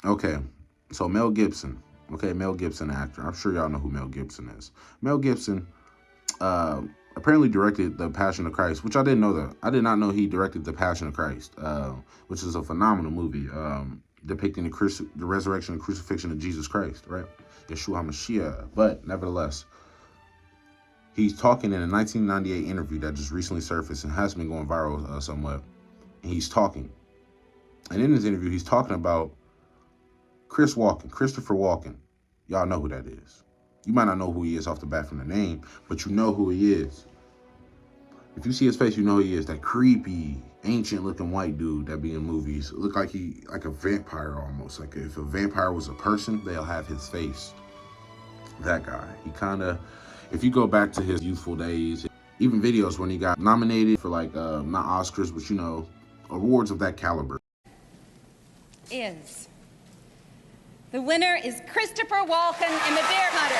Okay, so Mel Gibson. Okay, Mel Gibson, actor. I'm sure y'all know who Mel Gibson is. Mel Gibson uh, apparently directed The Passion of Christ, which I didn't know that. I did not know he directed The Passion of Christ, which is a phenomenal movie depicting the resurrection and crucifixion of Jesus Christ, right? Yeshua HaMashiach. But nevertheless, he's talking in a 1998 interview that just recently surfaced and has been going viral somewhat. And he's talking. And in this interview, he's talking about Christopher Walken. Y'all know who that is. You might not know who he is off the bat from the name, but you know who he is. If you see his face, you know who he is. That creepy, ancient-looking white dude that be in movies. Look like like a vampire almost. Like if a vampire was a person, they'll have his face. That guy. He kind of, if you go back to his youthful days, even videos when he got nominated for like, not Oscars, but you know, awards of that caliber. The winner is Christopher Walken in The Bear Hunter.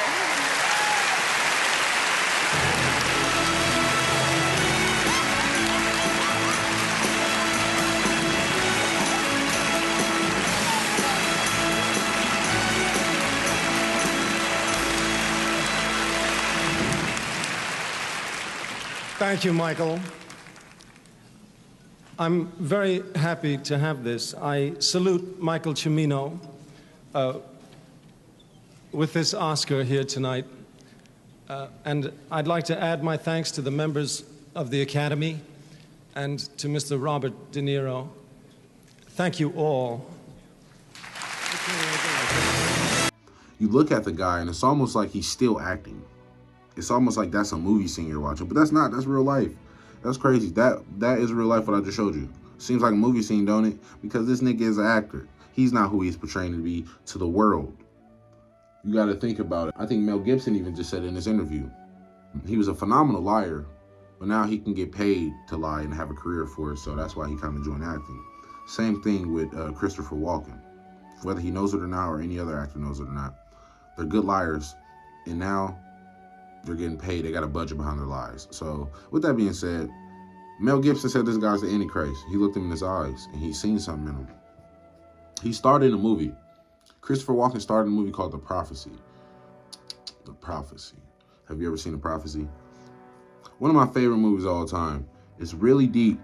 Thank you, Michael. I'm very happy to have this. I salute Michael Cimino with this Oscar here tonight. And I'd like to add my thanks to the members of the Academy and to Mr. Robert De Niro. Thank you all. You look at the guy and it's almost like he's still acting. It's almost like that's a movie scene you're watching, but that's not. That's real life. That's crazy. That is real life what I just showed you. Seems like a movie scene, don't it? Because this nigga is an actor. He's not who he's portraying to be to the world. You got to think about it. I think Mel Gibson even just said in this interview, he was a phenomenal liar, but now he can get paid to lie and have a career for it, so that's why he kind of joined acting. Same thing with Christopher Walken. Whether he knows it or not, or any other actor knows it or not, they're good liars, and now they're getting paid. They got a budget behind their lies. So with that being said, Mel Gibson said this guy's the Antichrist. He looked him in his eyes and he's seen something in him. He starred in a movie. Christopher Walken starred in a movie called The Prophecy. The Prophecy. Have you ever seen The Prophecy? One of my favorite movies of all time. It's really deep,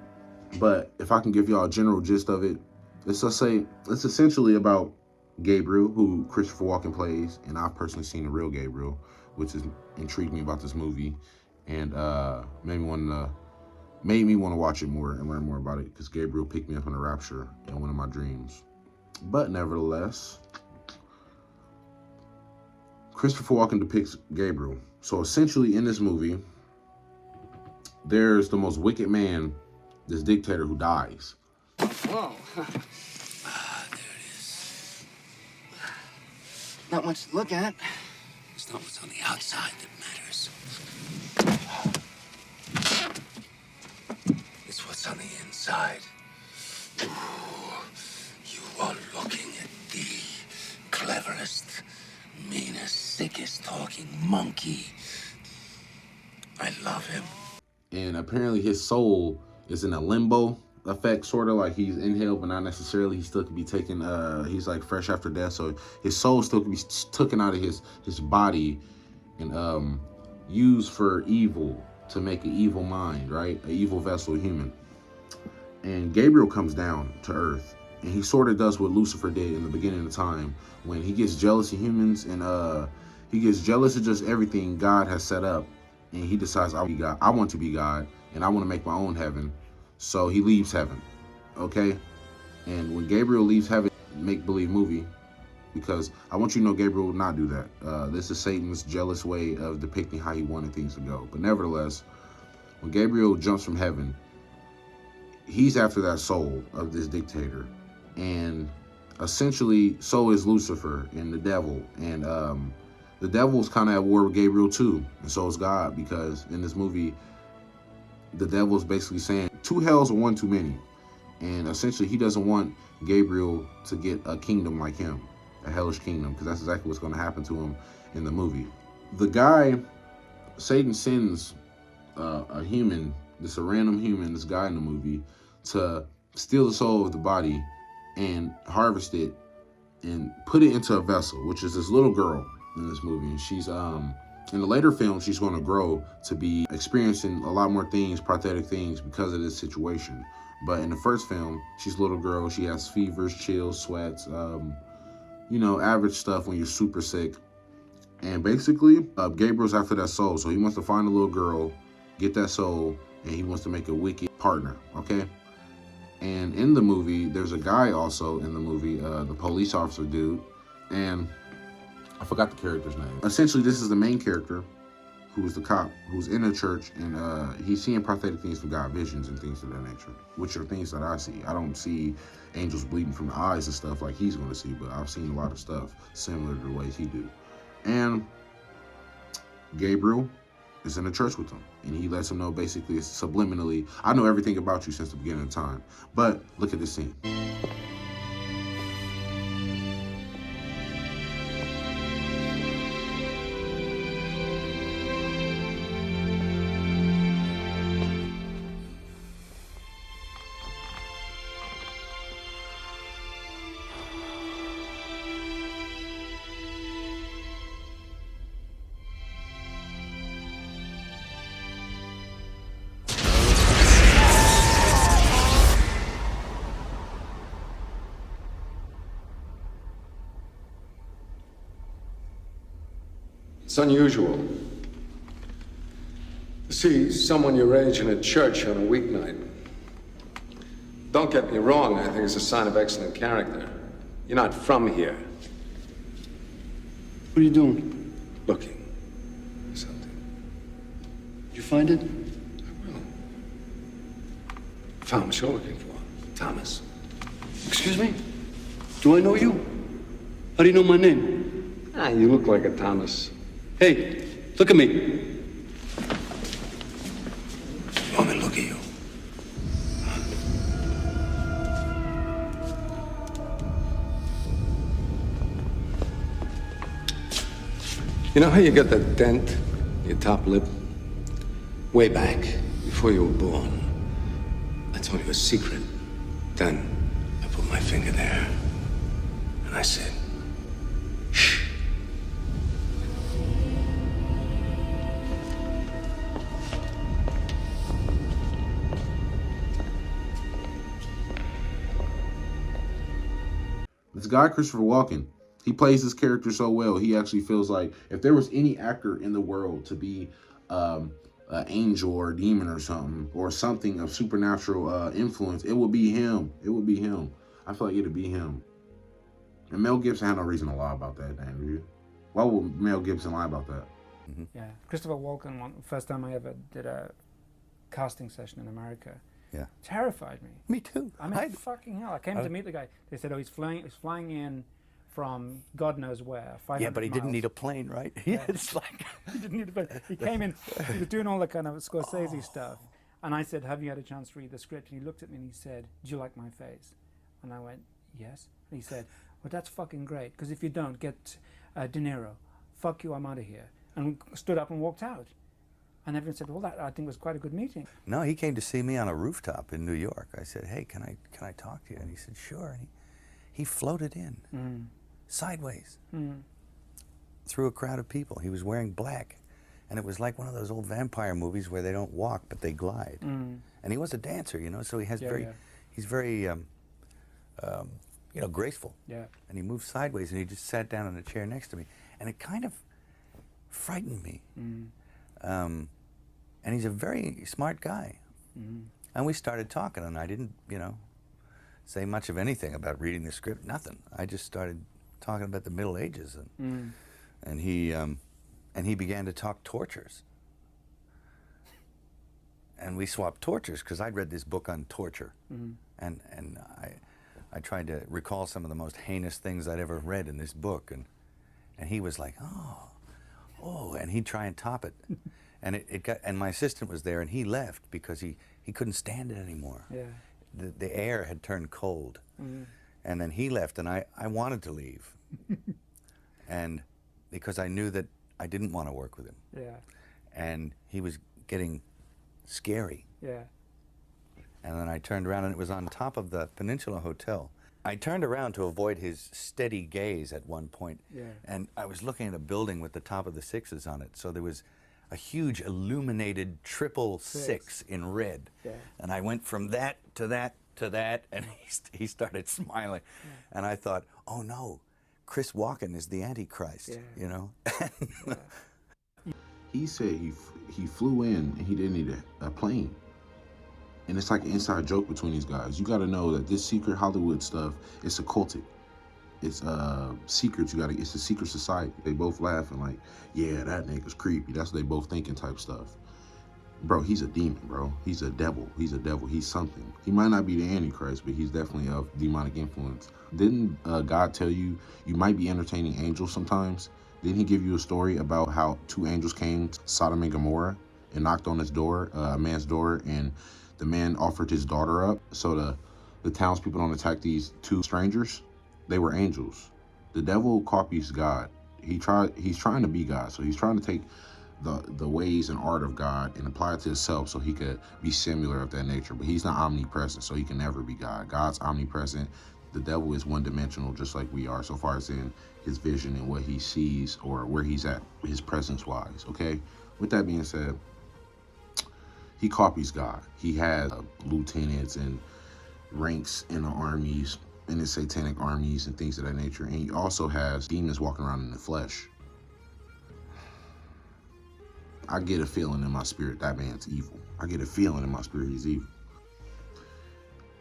but if I can give y'all a general gist of it, it's essentially about Gabriel, who Christopher Walken plays, and I've personally seen the real Gabriel, which has intrigued me about this movie and made me want to watch it more and learn more about it, because Gabriel picked me up in a rapture in one of my dreams. But nevertheless, Christopher Walken depicts Gabriel. So essentially in this movie, there's the most wicked man, this dictator, who dies. Whoa. There it is. Not much to look at. It's not what's on the outside that matters. It's what's on the inside. Ooh, you are looking at the cleverest, meanest, sickest talking monkey. I love him. And apparently his soul is in a limbo effect, sort of like he's in hell, but not necessarily. He still could be taken, he's like fresh after death, so his soul still could be taken out of his body and used for evil, to make an evil mind, right? An evil vessel human. And Gabriel comes down to earth, and he sort of does what Lucifer did in the beginning of time, when he gets jealous of humans and he gets jealous of just everything God has set up, and he decides, I want to be God, and I want to make my own heaven. So he leaves heaven, okay? And when Gabriel leaves heaven, make-believe movie, because I want you to know Gabriel would not do that. This is Satan's jealous way of depicting how he wanted things to go. But nevertheless, when Gabriel jumps from heaven, he's after that soul of this dictator. And essentially, so is Lucifer and the devil. And the devil's kind of at war with Gabriel too, and so is God, because in this movie, the devil's basically saying, two hells are one too many. And essentially, he doesn't want Gabriel to get a kingdom like him, a hellish kingdom, because that's exactly what's going to happen to him in the movie. The guy, Satan sends a human, a random human, this guy in the movie, to steal the soul of the body and harvest it and put it into a vessel, which is this little girl in this movie. And she's in the later film, she's going to grow to be experiencing a lot more things, prosthetic things, because of this situation. But in the first film, she's a little girl. She has fevers, chills, sweats, average stuff when you're super sick. And basically, Gabriel's after that soul. So he wants to find a little girl, get that soul, and he wants to make a wicked partner, okay? And in the movie, there's a guy also in the movie, the police officer dude, and I forgot the character's name. Essentially, this is the main character, who's the cop, who's in a church, and he's seeing prophetic things from God, visions and things of that nature, which are things that I see. I don't see angels bleeding from the eyes and stuff like he's going to see, but I've seen a lot of stuff similar to the ways he do. And Gabriel is in a church with him, and he lets him know basically subliminally, I know everything about you since the beginning of time. But look at this scene. It's unusual to see someone your age in a church on a weeknight. Don't get me wrong, I think it's a sign of excellent character. You're not from here. What are you doing? Looking for something. Did you find it? I will. Found what you're looking for. Thomas. Excuse me? Do I know you? How do you know my name? You look like a Thomas. Hey, look at me. Want me to look at you? You know how you got that dent in your top lip? Way back, before you were born. I told you a secret. Then I put my finger there. And I said, shh. This guy, Christopher Walken, he plays this character so well. He actually feels like if there was any actor in the world to be an angel or a demon or something of supernatural influence, it would be him. It would be him. I feel like it'd be him. And Mel Gibson had no reason to lie about that, Dan, do you? Why would Mel Gibson lie about that? Mm-hmm. Yeah, Christopher Walken, first time I ever did a casting session in America. Yeah. Terrified me. Me too. I mean, fucking hell. I came to meet the guy. They said, oh, he's flying in from God knows where, 500 Yeah, but he didn't miles. need a plane, right? Yeah. It's like... He didn't need a plane. He came in, he was doing all the kind of Scorsese stuff. And I said, have you had a chance to read the script? And he looked at me and he said, do you like my face? And I went, yes. And he said, well, that's fucking great, because if you don't, get De Niro. Fuck you, I'm out of here. And stood up and walked out. And everyone said, well, that I think was quite a good meeting. No, he came to see me on a rooftop in New York. I said, hey, can I talk to you? And he said, sure. And he floated in, sideways, through a crowd of people. He was wearing black. And it was like one of those old vampire movies where they don't walk, but they glide. And he was a dancer, so he has he's very, graceful. Yeah. And he moved sideways, and he just sat down in a chair next to me. And it kind of frightened me. And he's a very smart guy. And we started talking, and I didn't, say much of anything about reading the script, nothing. I just started talking about the Middle Ages, and he began to talk tortures. And we swapped tortures, because I'd read this book on torture, and I tried to recall some of the most heinous things I'd ever read in this book, and he was like, oh, and he'd try and top it. And my assistant was there, and he left because he couldn't stand it anymore. Yeah. The air had turned cold. And then he left, and I wanted to leave. And because I knew that I didn't want to work with him. Yeah. And he was getting scary. Yeah. And then I turned around, and it was on top of the Peninsula Hotel. I turned around to avoid his steady gaze at one point, Yeah. and I was looking at a building with the top of the sixes on it. So there was a huge illuminated triple six in red. Yeah. And I went from that to that to that, and he started smiling. And I thought, oh no, Chris Walken is the Antichrist, you know? He said he flew in and he didn't need a plane. And it's like an inside joke between these guys. You got to know that this secret Hollywood stuff, it's occultic. It's secrets. It's a secret society. They both laughing like, yeah, that nigga's creepy. That's what they both thinking type stuff. Bro, he's a demon, bro. He's a devil. He's a devil. He's something. He might not be the Antichrist, but he's definitely of demonic influence. Didn't God tell you might be entertaining angels sometimes? Didn't he give you a story about how two angels came to Sodom and Gomorrah and knocked on his door, a man's door, and the man offered his daughter up so the townspeople don't attack these two strangers? They were angels. The devil copies God. He's trying to be God, so he's trying to take the ways and art of God and apply it to himself so he could be similar of that nature. But he's not omnipresent, so he can never be God. God's omnipresent. The devil is one-dimensional, just like we are, so far as in his vision and what he sees or where he's at, his presence-wise, okay? With that being said, he copies God. He has lieutenants and ranks in the armies, in his satanic armies and things of that nature. And he also has demons walking around in the flesh. I get a feeling in my spirit that man's evil. I get a feeling in my spirit he's evil.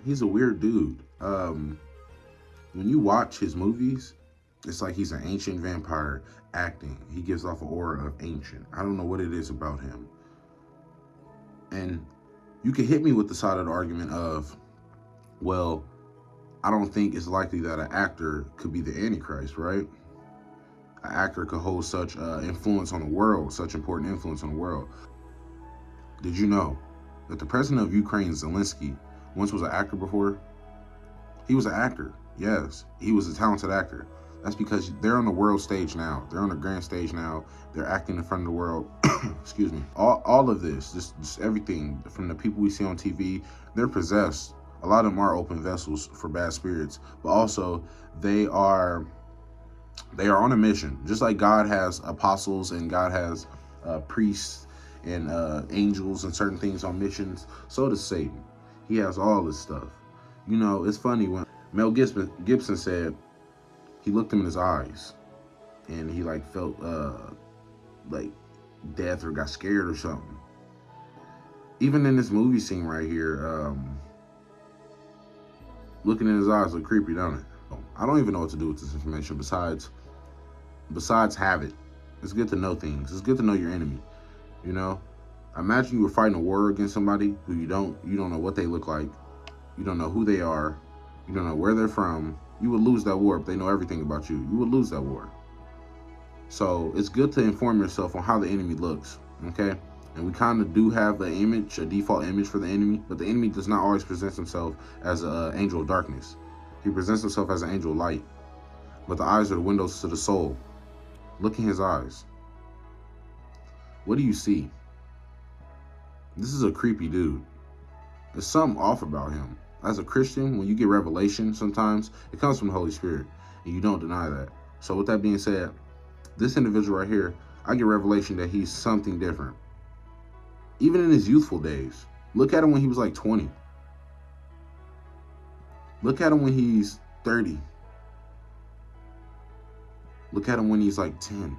He's a weird dude. When you watch his movies, it's like he's an ancient vampire acting. He gives off an aura of ancient. I don't know what it is about him. And you can hit me with the side of the argument of, well, I don't think it's likely that an actor could be the Antichrist, right? An actor could hold such influence on the world, such important influence on the world. Did you know that the president of Ukraine, Zelensky, once was an actor before? He was an actor, yes. He was a talented actor. That's because they're on the world stage now. They're on the grand stage now. They're acting in front of the world. Excuse me. All of this, just everything, from the people we see on TV, they're possessed. A lot of them are open vessels for bad spirits, but also they are on a mission. Just like God has apostles and God has priests and angels and certain things on missions, so does Satan. He has all this stuff. You know, it's funny when Mel Gibson said he looked him in his eyes and he like felt like death or got scared or something. Even in this movie scene right here, looking in his eyes look creepy, don't it? I don't even know what to do with this information besides have it. It's good to know things. It's good to know your enemy. You know, imagine you were fighting a war against somebody who you don't know what they look like. You don't know who they are. You don't know where they're from. You would lose that war if they know everything about you. You would lose that war. So it's good to inform yourself on how the enemy looks, okay? And we kind of do have an image, a default image for the enemy, but the enemy does not always present himself as an angel of darkness. He presents himself as an angel of light. But the eyes are the windows to the soul. Look in his eyes. What do you see? This is a creepy dude. There's something off about him. As a Christian, when you get revelation, sometimes it comes from the Holy Spirit, and you don't deny that. So with that being said, this individual right here, I get revelation that he's something different. Even in his youthful days. Look at him when he was like 20. Look at him when he's 30. Look at him when he's like 10.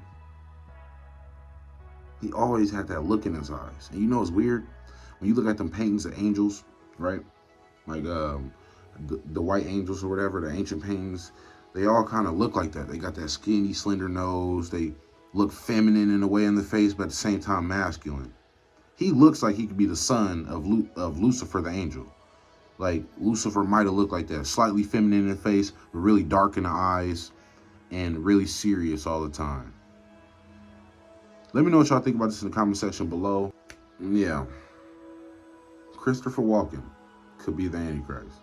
He always had that look in his eyes. And you know what's weird? When you look at them paintings of angels, right? Like the white angels or whatever, the ancient paintings, they all kind of look like that. They got that skinny, slender nose. They look feminine in a way in the face, but at the same time masculine. He looks like he could be the son of Lucifer the angel. Like Lucifer might have looked like that, slightly feminine in the face, but really dark in the eyes and really serious all the time. Let me know what y'all think about this in the comment section below. Yeah. Christopher Walken could be the Antichrist.